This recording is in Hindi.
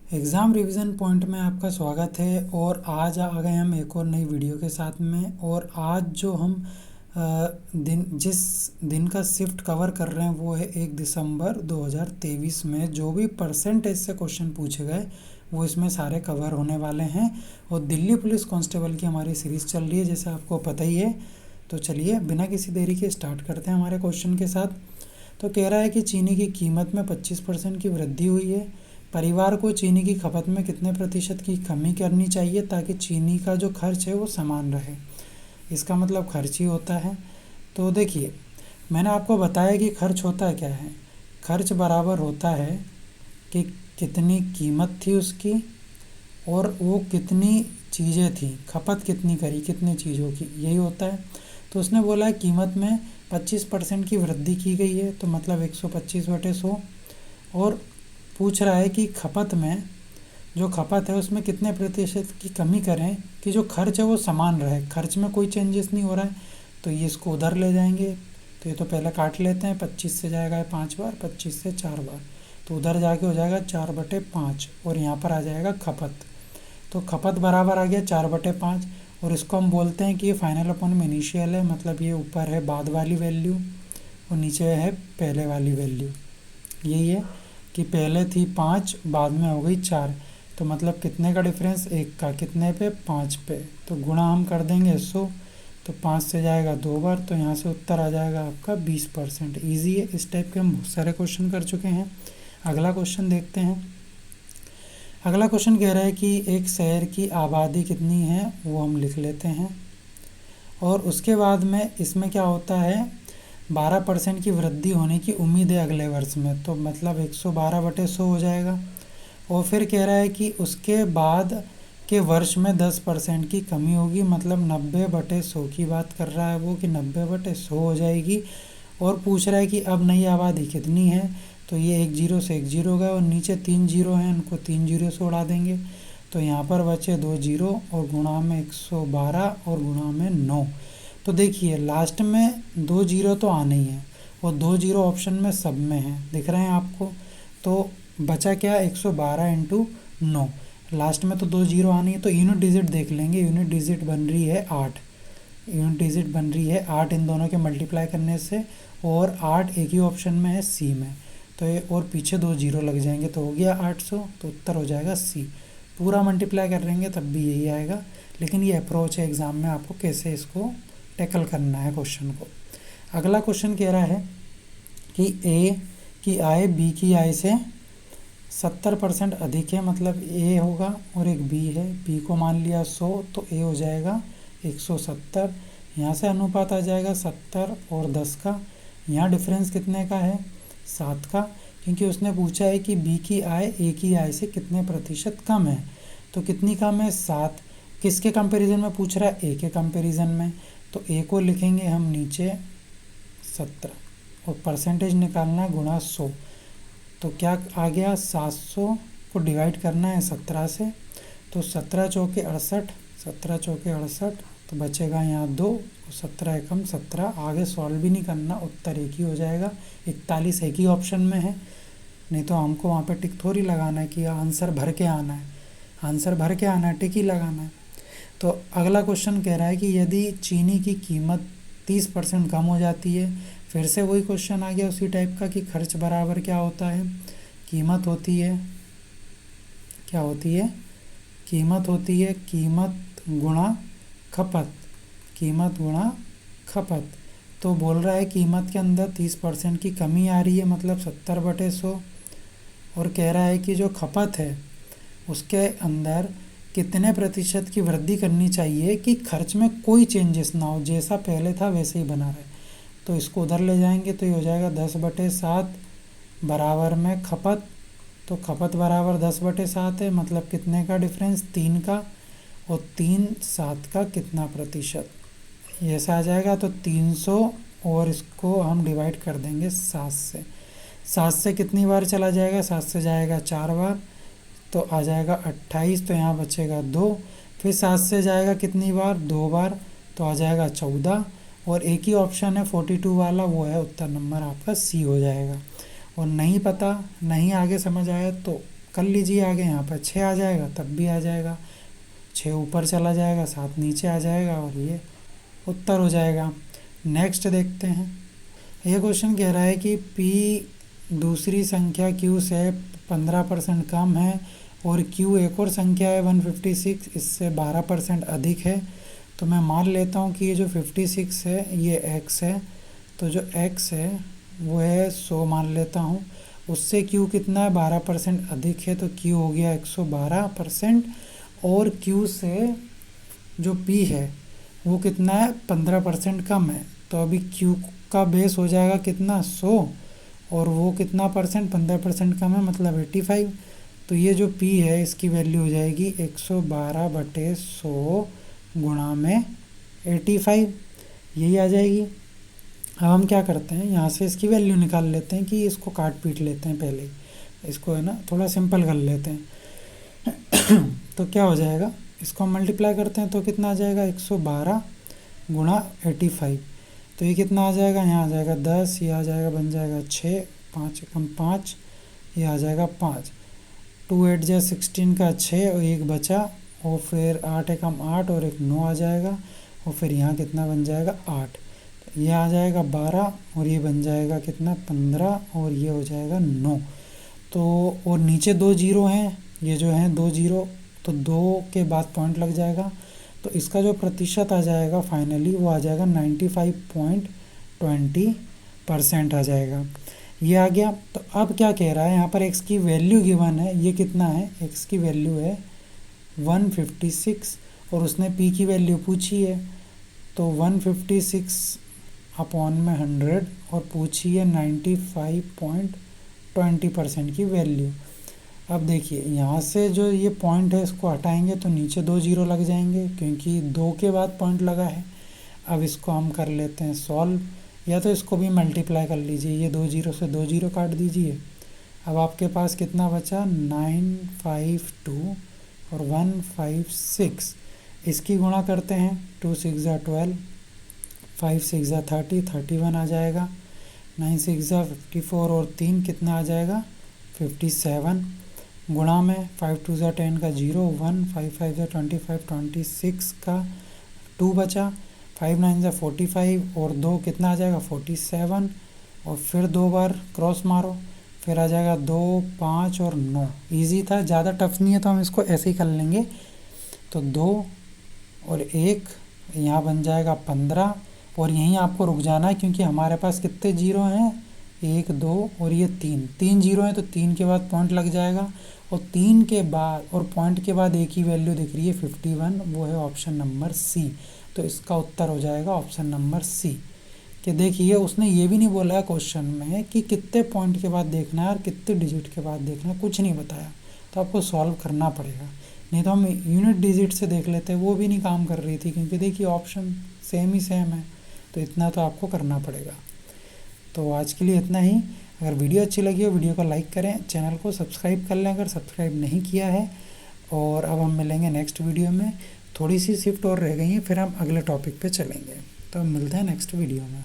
एग्ज़ाम रिवीजन पॉइंट में आपका स्वागत है। और आज आ गए हम एक और नई वीडियो के साथ में। और आज जो हम जिस दिन का शिफ्ट कवर कर रहे हैं वो है 1 दिसंबर 2023 में जो भी परसेंटेज से क्वेश्चन पूछे गए वो इसमें सारे कवर होने वाले हैं। और दिल्ली पुलिस कांस्टेबल की हमारी सीरीज़ चल रही है, जैसे आपको पता ही है। तो चलिए बिना किसी देरी के स्टार्ट करते हैं हमारे क्वेश्चन के साथ। तो कह रहा है कि चीनी की कीमत में 25% की वृद्धि हुई है। परिवार को चीनी की खपत में कितने प्रतिशत की कमी करनी चाहिए ताकि चीनी का जो खर्च है वो समान रहे। इसका मतलब खर्च ही होता है। तो देखिए, मैंने आपको बताया कि खर्च होता क्या है। खर्च बराबर होता है कि कितनी कीमत थी उसकी और वो कितनी चीज़ें थी, खपत कितनी करी कितनी चीज़ों की, यही होता है। तो उसने बोला है कीमत में 25% की वृद्धि की गई है, तो मतलब 125/100। और पूछ रहा है कि खपत में जो खपत है उसमें कितने प्रतिशत की कमी करें कि जो खर्च है वो समान रहे, खर्च में कोई चेंजेस नहीं हो रहा है। तो ये इसको उधर ले जाएंगे। तो ये तो पहले काट लेते हैं। 25 से जाएगा 5 बार, 25 से 4 बार, तो उधर जाके हो जाएगा 4/5 और यहाँ पर आ जाएगा खपत। तो खपत बराबर आ गया 4/5। और इसको हम बोलते हैं कि ये फाइनल अपॉन में इनिशियल है, मतलब ये ऊपर है बाद वाली वैल्यू और नीचे है पहले वाली वैल्यू। यही है कि पहले थी 5, बाद में हो गई 4। तो मतलब कितने का डिफरेंस, 1 का, कितने पे, 5 पे। तो गुणा हम कर देंगे 100, तो 5 से जाएगा 2 बार, तो यहाँ से उत्तर आ जाएगा आपका 20%। ईजी है। इस टाइप के हम बहुत सारे क्वेश्चन कर चुके हैं। अगला क्वेश्चन देखते हैं। अगला क्वेश्चन कह रहा है कि एक शहर की आबादी कितनी है, वो हम लिख लेते हैं। और उसके बाद में इसमें क्या होता है, 12% की वृद्धि होने की उम्मीद है अगले वर्ष में, तो मतलब 112/100 हो जाएगा। और फिर कह रहा है कि उसके बाद के वर्ष में 10% की कमी होगी, मतलब 90/100 की बात कर रहा है वो, कि 90/100 हो जाएगी। और पूछ रहा है कि अब नई आबादी कितनी है, तो ये 1 जीरो से 1 जीरो गए और नीचे 3 जीरो हैं, उनको 3 जीरो से उड़ा देंगे। तो यहाँ पर बचे 2 जीरो और गुणा में 112 और गुणा में 9। तो देखिए लास्ट में 2 जीरो तो आने ही है और 2 जीरो ऑप्शन में सब में है, दिख रहे हैं आपको। तो बचा क्या, 112 इंटू 9। लास्ट में तो 2 जीरो आनी है, तो यूनिट डिजिट देख लेंगे। यूनिट डिजिट बन रही है 8। यूनिट डिजिट बन रही है 8 इन दोनों के मल्टीप्लाई करने से। और 8 एक ही ऑप्शन में है, सी में। तो ये और पीछे 2 जीरो लग जाएंगे, तो हो गया 800। तो उत्तर हो जाएगा सी। पूरा मल्टीप्लाई कर लेंगे तब भी यही आएगा। लेकिन ये अप्रोच है एग्ज़ाम में, आपको कैसे इसको टैकल करना है क्वेश्चन को। अगला क्वेश्चन कह रहा है कि ए की आय बी की आय से 70% अधिक है, मतलब ए होगा और एक बी है। बी को मान लिया 100, तो ए हो जाएगा 170। यहाँ से अनुपात आ जाएगा 70 और 10 का। यहाँ डिफरेंस कितने का है, 7 का, क्योंकि उसने पूछा है कि बी की आय ए की आय से कितने प्रतिशत कम है। तो कितनी कम है, 7। किसके कंपैरिजन में पूछ रहा है, ए के कंपैरिजन में। तो ए को लिखेंगे हम नीचे 17 और परसेंटेज निकालना है गुणा 100। तो क्या आ गया, 700 को डिवाइड करना है 17 से। तो 17 चौके 68, 17 चौके 68, तो बचेगा यहाँ 2, 17 एकम 17। आगे सॉल्व भी नहीं करना, उत्तर एक ही हो जाएगा। 41 एक ही ऑप्शन में है, नहीं तो हमको वहाँ पे टिक थोड़ी लगाना है कि आंसर भर के आना है। आंसर भर के आना है, टिक ही लगाना है। तो अगला क्वेश्चन कह रहा है कि यदि चीनी की कीमत 30% कम हो जाती है, फिर से वही क्वेश्चन आ गया उसी टाइप का कि खर्च बराबर क्या होता है, कीमत होती है, क्या होती है, कीमत होती है कीमत गुणा खपत, कीमत गुणा खपत। तो बोल रहा है कीमत के अंदर 30% की कमी आ रही है, मतलब 70/100। और कह रहा है कि जो खपत है उसके अंदर कितने प्रतिशत की वृद्धि करनी चाहिए कि खर्च में कोई चेंजेस ना हो, जैसा पहले था वैसे ही बना रहे। तो इसको उधर ले जाएंगे तो ये हो जाएगा 10/7 बराबर में खपत। तो खपत बराबर 10/7 है, मतलब कितने का डिफरेंस, 3 का। और 3 7 का कितना प्रतिशत, ऐसा आ जाएगा। तो 300 और इसको हम डिवाइड कर देंगे 7 से। 7 से कितनी बार चला जाएगा, 7 से जाएगा 4 बार, तो आ जाएगा 28। तो यहाँ बचेगा 2। फिर 7 से जाएगा कितनी बार, 2 बार, तो आ जाएगा 14। और एक ही ऑप्शन है 42 वाला, वो है उत्तर नंबर आपका सी हो जाएगा। और नहीं पता, नहीं आगे समझ आया तो कर लीजिए आगे। यहाँ पर 6 आ जाएगा तब भी आ जाएगा, 6 ऊपर चला जाएगा, 7 नीचे आ जाएगा और ये उत्तर हो जाएगा। नेक्स्ट देखते हैं। ये क्वेश्चन कह रहा है कि P दूसरी संख्या Q से 15% कम है और Q एक और संख्या है 156 इससे 12% अधिक है। तो मैं मान लेता हूँ कि ये जो 56 है ये x है, तो जो x है वो है 100 मान लेता हूँ। उससे Q कितना है 12% अधिक है, तो Q हो गया 112%। और Q से जो P है वो कितना है 15% कम है, तो अभी Q का बेस हो जाएगा कितना 100 और वो कितना परसेंट 15% कम है मतलब 85। तो ये जो P है इसकी वैल्यू हो जाएगी 112/100 गुणा में 85, यही आ जाएगी। अब हम क्या करते हैं, यहाँ से इसकी वैल्यू निकाल लेते हैं कि इसको काट पीट लेते हैं पहले, इसको है ना थोड़ा सिंपल कर लेते हैं। तो क्या हो जाएगा, इसको हम मल्टीप्लाई करते हैं तो कितना आ जाएगा 112 गुणा 85। तो ये कितना आ जाएगा, यहाँ आ जाएगा 10, ये आ जाएगा बन जाएगा 6, 5 एकम 5, ये आ जाएगा 5, 2 8 जा 16 का 6 और एक बचा, और फिर 8 एकम 8 और एक 9 आ जाएगा, और फिर यहाँ कितना बन जाएगा 8, तो ये आ जाएगा 12 और ये बन जाएगा कितना 15 और ये हो जाएगा 9। तो और नीचे 2 जीरो हैं, ये जो हैं 2 जीरो, तो 2 के बाद पॉइंट लग जाएगा, तो इसका जो प्रतिशत आ जाएगा फाइनली वो आ जाएगा 95.20% आ जाएगा। ये आ गया। तो अब क्या कह रहा है, यहाँ पर x की वैल्यु गिवन है, ये कितना है, x की वैल्यू है 156 और उसने p की वैल्यू पूछी है, तो 156 अपॉन में 100 और पूछी है 95.20% की वैल्यू। अब देखिए यहाँ से जो ये पॉइंट है इसको हटाएंगे तो नीचे 2 जीरो लग जाएंगे क्योंकि 2 के बाद पॉइंट लगा है। अब इसको हम कर लेते हैं सॉल्व, या तो इसको भी मल्टीप्लाई कर लीजिए, ये 2 जीरो से 2 जीरो काट दीजिए। अब आपके पास कितना बचा 952 और 156, इसकी गुणा करते हैं, 2 6 जा 12, 5 6 जा 30, 31 आ जाएगा, 9 6 जा 54 और 3 कितना आ जाएगा 57, गुणा में 5 2 जा 10 का 0 1, 5 5 जा 25 26 का 2 बचा, 5 9 जा 45 और 2 कितना आ जाएगा 47, और फिर 2 बार क्रॉस मारो, फिर आ जाएगा 2 5 और 9। इजी था, ज़्यादा टफ नहीं है, तो हम इसको ऐसे ही कर लेंगे। तो 2 और 1 यहाँ बन जाएगा 15, और यहीं आपको रुक जाना है क्योंकि हमारे पास कितने जीरो हैं 1 2 और ये 3 जीरो हैं, तो 3 के बाद पॉइंट लग जाएगा, और 3 के बाद और पॉइंट के बाद एक ही वैल्यू दिख रही है 51, वो है ऑप्शन नंबर सी। तो इसका उत्तर हो जाएगा ऑप्शन नंबर सी। कि देखिए उसने ये भी नहीं बोला है क्वेश्चन में कि कितने पॉइंट के बाद देखना है और कितने डिजिट के बाद देखना है, कुछ नहीं बताया, तो आपको सॉल्व करना पड़ेगा। नहीं तो हम यूनिट डिजिट से देख लेते, वो भी नहीं काम कर रही थी क्योंकि देखिए ऑप्शन सेम ही सेम है, तो इतना तो आपको करना पड़ेगा। तो आज के लिए इतना ही। अगर वीडियो अच्छी लगी हो वीडियो को लाइक करें, चैनल को सब्सक्राइब कर लें अगर सब्सक्राइब नहीं किया है। और अब हम मिलेंगे नेक्स्ट वीडियो में, थोड़ी सी शिफ्ट और रह गई है, फिर हम अगले टॉपिक पे चलेंगे। तो मिलते हैं नेक्स्ट वीडियो में।